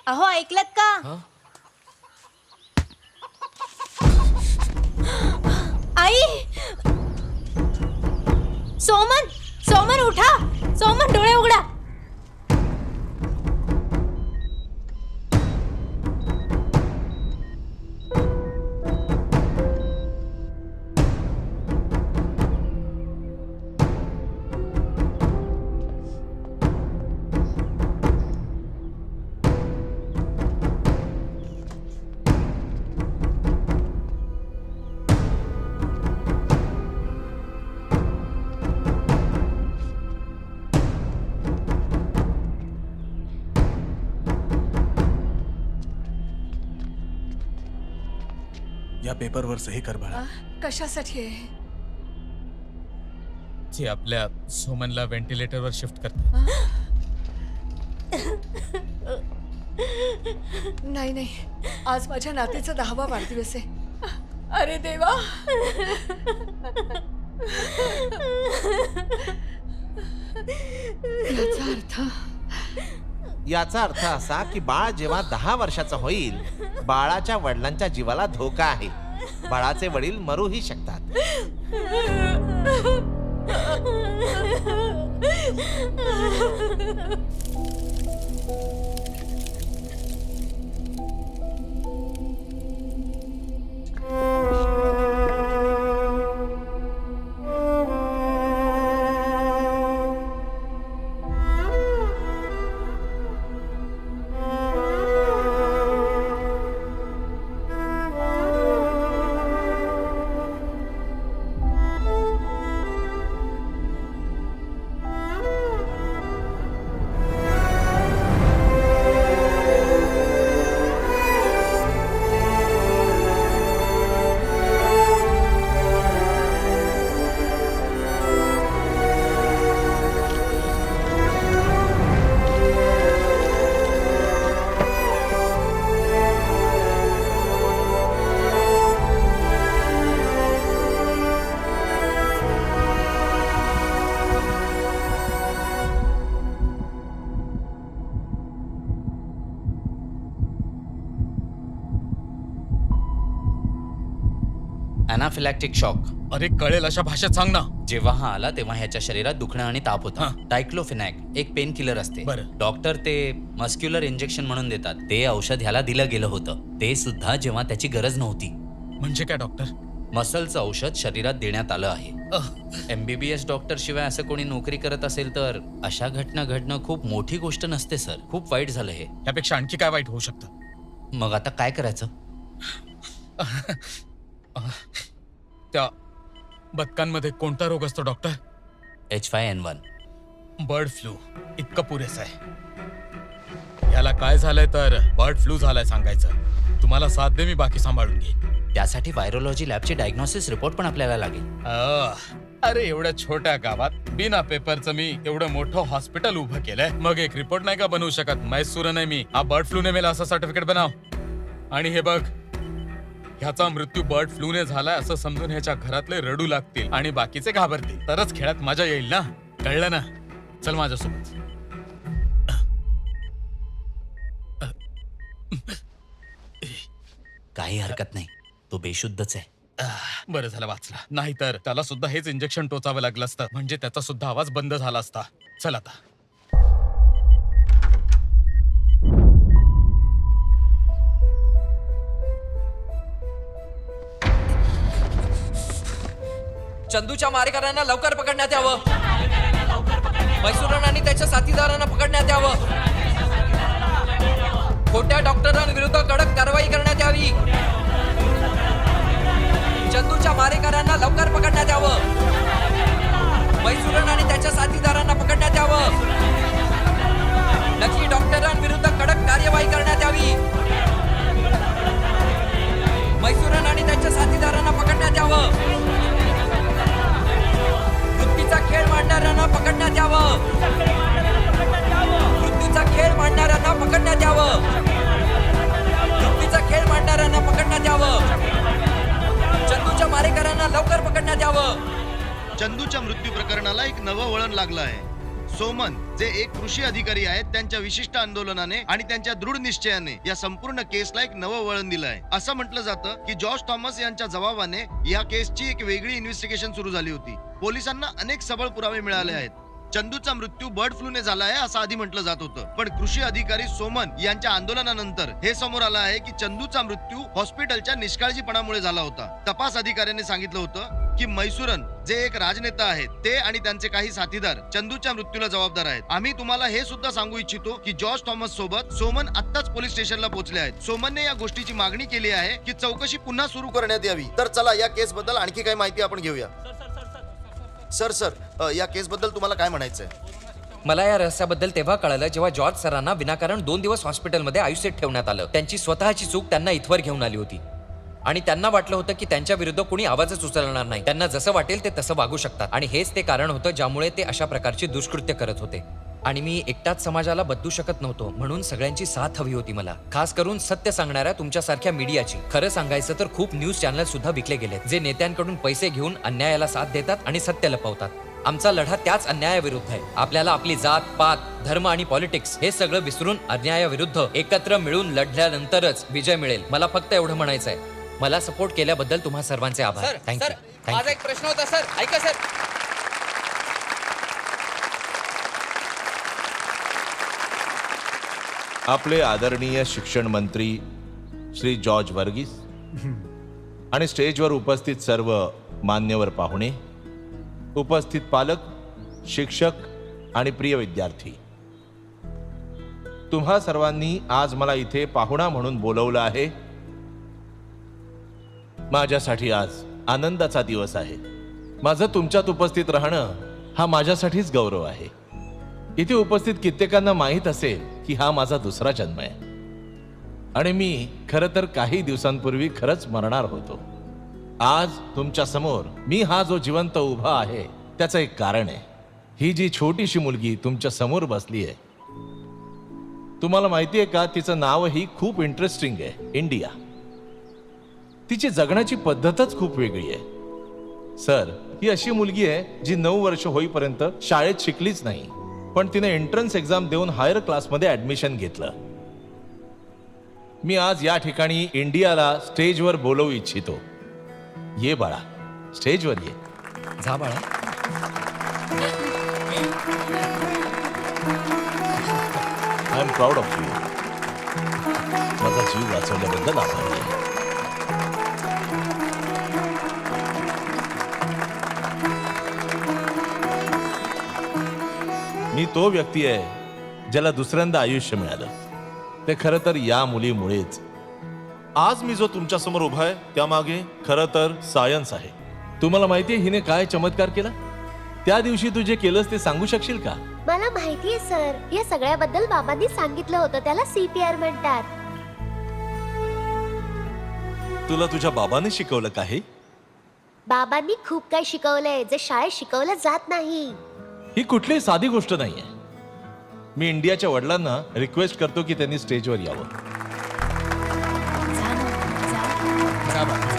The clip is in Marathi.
अहो ऐकलत का? आई, सोमन, सोमन उठा, सोमन डोळे उघडा. या पेपरवर सही कर बाळा. कशासाठी आहे? ते आपल्या सोमनला व्हेंटिलेटरवर शिफ्ट करते. नाही नाही, आज माझ्या नातीचा 10वा वाढदिवस आहे. अरे देवा. याचा अर्थ असा की बाळ जेव्हा 10 वर्षाचं होईल, बाळाच्या वडिलांच्या जीवाला धोका आहे. बाळाचे वडील मरूही शकतात. अनाफिलॅक्टिक शॉक. अरे कळेल अशा भाषेत सांग ना. जेव्हा हा आला तेव्हा ह्याच्या शरीरात दुखणं आणि ताप होता. हां. डायक्लोफिनॅक एक पेन किलर असते. बरं. डॉक्टर ते मस्क्युलर इंजेक्शन म्हणून देतात. ते औषध ह्याला दिलं गेलं होतं, ते सुद्धा जेव्हा त्याची गरज नव्हती. म्हणजे काय डॉक्टर? मसलचं औषध शरीरात देण्यात आलं आहे. MBBS डॉक्टर शिवाय असं कोणी नोकरी करत असेल तर अशा घटना घडणं खूप मोठी गोष्ट नसते सर. खूप वाईट झालं हे. यापेक्षा आणखी काय वाईट होऊ शकतं? मग आता काय करायचं? त्या बदकांमध्ये कोणता रोग असतो डॉक्टर? H5N1. बर्ड फ्लू इतकं पुरेसं आहे. याला काय झालंय तर बर्ड फ्लू झालाय सांगायचं. तुम्हाला साथ दे, मी बाकी सांभाळून घेईन. त्यासाठी व्हायरोलॉजी लॅबची डायग्नोसिस रिपोर्ट पण आपल्याला लागेल. अरे एवढ्या छोट्या गावात बिना पेपरचं मी एवढं मोठं हॉस्पिटल उभं केलंय. मग एक रिपोर्ट नाही का बनवू शकत? मैसूर नाही मी, हा बर्ड फ्लूने मेला असं सर्टिफिकेट बनव. आणि हे बघ, ह्याचा मृत्यू बर्ड फ्लूने झालाय असं समजून ह्याच्या घरातले रडू लागतील आणि बाकीचे घाबरतील. तरच खेळात मजा येईल ना. कळलं ना? चल माझ्यासोबत. काही हरकत नाही, तो बेशुद्धच आहे. बरं झालं वाचला, नाहीतर त्याला सुद्धा हेच इंजेक्शन टोचावं लागलं असतं. म्हणजे त्याचा सुद्धा आवाज बंद झाला असता. चल आता. चंदूच्या मारेकऱ्यांना लवकर पकडण्यात यावं. मैसूरन आणि त्याच्या साथीदारांना पकडण्यात यावं. खोट्या डॉक्टरांविरुद्ध कडक कारवाई करण्यात यावी. चंदूच्या मारेकऱ्यांना लवकर पकडण्यात यावं. मैसूरन आणि त्याच्या साथीदारांना पकडण्यात यावं. नकली डॉक्टरांविरुद्ध कडक कार्यवाही करण्यात यावी. मैसूरन आणि त्याच्या साथीदारांना पकडण्यात यावं. वृत्तीचा खेळ मांडणाऱ्यांना पकडण्यात यावं. वृत्तीचा खेळ मांडणाऱ्यांना पकडण्यात यावं. वृत्तीचा खेळ मांडणाऱ्यांना पकडण्यात यावं. चंदूच्या मारेकऱ्यांना लवकर पकडण्यात यावं. चंदूच्या मृत्यू प्रकरणाला एक नवं वळण लागलं आहे. सोमन जे एक कृषी अधिकारी आहेत त्यांच्या विशिष्ट आंदोलनाने आणि त्यांच्या दृढ निश्चयाने या संपूर्ण केसला एक नवं वळण दिलं आहे. असं म्हटलं जातं की जॉर्ज थॉमस यांच्या जबाबाने या केसची एक वेगळी इन्व्हेस्टिगेशन सुरू झाली होती. पोलिसांना अनेक सबळ पुरावे मिळाले आहेत. चंदूचा मृत्यू बर्ड फ्लूने झाला आहे असं आधी म्हटलं जात होतं, पण कृषी अधिकारी सोमन यांच्या आंदोलनानंतर हे समोर आलं आहे की चंदूचा मृत्यू हॉस्पिटलच्या निष्काळजीपणामुळे झाला होता. तपास अधिकाऱ्यांनी सांगितलं होतं की मैसूरन जे एक राजनेता आहेत ते आणि त्यांचे काही साथीदार चंदूच्या मृत्यूला जबाबदार आहेत. आम्ही तुम्हाला हे सुद्धा सांगू इच्छितो की जॉर्ज थॉमस सोबत सोमन आत्ताच पोलीस स्टेशनला पोहोचले आहेत. सोमनने या गोष्टीची मागणी केली आहे की चौकशी पुन्हा सुरू करण्यात यावी. तर चला या केस बद्दल आणखी काही माहिती आपण घेऊया. सर या केस बद्दल तुम्हाला काय म्हणायचंय? मला या रहस्याबद्दल तेव्हा कळालं जेव्हा जॉर्ज सरांना विनाकारण 2 दिवस हॉस्पिटलमध्ये आयुष्यात ठेवण्यात आलं. त्यांची स्वतःची चूक त्यांना इथवर घेऊन आली होती आणि त्यांना वाटलं होतं की त्यांच्या विरुद्ध कोणी आवाजच उचलणार नाही. त्यांना जसं वाटेल ते तसं वागू शकतात आणि हेच ते कारण होतं ज्यामुळे ते अशा प्रकारची दुष्कृत्य करत होते. आणि मी एकटाच समाजाला बदलू शकत नव्हतो, म्हणून सगळ्यांची साथ हवी होती मला, खास करून सत्य सांगणाऱ्या तुमच्यासारख्या मीडियाची. खरं सांगायचं तर खूप न्यूज चॅनल सुद्धा विकले गेलेत जे नेत्यांकडून पैसे घेऊन अन्यायाला साथ देतात आणि सत्य लपवतात. आमचा लढा त्याच अन्यायाविरुद्ध आहे. आपल्याला आपली जात, पात, धर्म आणि पॉलिटिक्स हे सगळं विसरून अन्यायाविरुद्ध एकत्र मिळून लढल्यानंतरच विजय मिळेल. मला फक्त एवढं म्हणायचं आहे. मला सपोर्ट केल्याबद्दल तुम्हा सर्वांचे आभार. Sir thank you. माझा एक प्रश्न होता सर, ऐका सर. आपले आदरणीय शिक्षण मंत्री श्री जॉर्ज वर्गीस आणि स्टेजवर उपस्थित सर्व मान्यवर पाहुणे, उपस्थित पालक, शिक्षक आणि प्रिय विद्यार्थी, तुम्हा सर्वांनी आज मला इथे पाहुणा म्हणून बोलवलं आहे. माझ्यासाठी आज आनंदाचा दिवस आहे. माझं तुमच्यात उपस्थित राहणं हा माझ्यासाठीच गौरव आहे. इथे उपस्थित कित्येकांना माहीत असेल की हा माझा दुसरा जन्म आहे आणि मी खरं तर काही दिवसांपूर्वी खरंच मरणार होतो. आज तुमच्या समोर मी हा जो जिवंत उभा आहे त्याचं एक कारण आहे. ही जी छोटीशी मुलगी तुमच्या समोर बसली आहे, तुम्हाला माहिती आहे का, तिचं नावही खूप इंटरेस्टिंग आहे, इंडिया. तिची जगण्याची पद्धतच खूप वेगळी आहे. सर, ही अशी मुलगी आहे जी 9 वर्ष होईपर्यंत शाळेत शिकलीच नाही, पण तिने एंट्रन्स एक्झाम देऊन हायर क्लासमध्ये ऍडमिशन घेतलं. मी आज या ठिकाणी इंडियाला स्टेजवर बोलवू इच्छितो. ये बाळा, स्टेजवर ये. जा बाळा. I am proud of you. माझा जीव वाचवल्याबद्दल आभारी आहे. मी तो व्यक्ती आहे ज्याला दुसऱ्यांदा आयुष्य मिळालं. ते खरं तर या मुलीमुळेच. आज मी जो तुमच्या समोर उभा आहे त्यामागे खरं तर सायन्स आहे. तुम्हाला माहितीये हिने काय चमत्कार केला? त्या दिवशी तू जे केलंस ते सांगू शकशील का? मला माहितीये सर, या सगळ्याबद्दल बाबांनी सांगितलं होतं. त्याला CPR म्हणतात. तुला तुझ्या बाबाने शिकवलं का हे? बाबांनी खूप काही शिकवलंय जे शाळेत शिकवलं जात नाही. ही कुठली साधी गोष्ट नाहीये. मी इंडियाच्या वडिलांना रिक्वेस्ट करतो की त्यांनी स्टेजवर यावं. जा ना, जा. जा बाळा.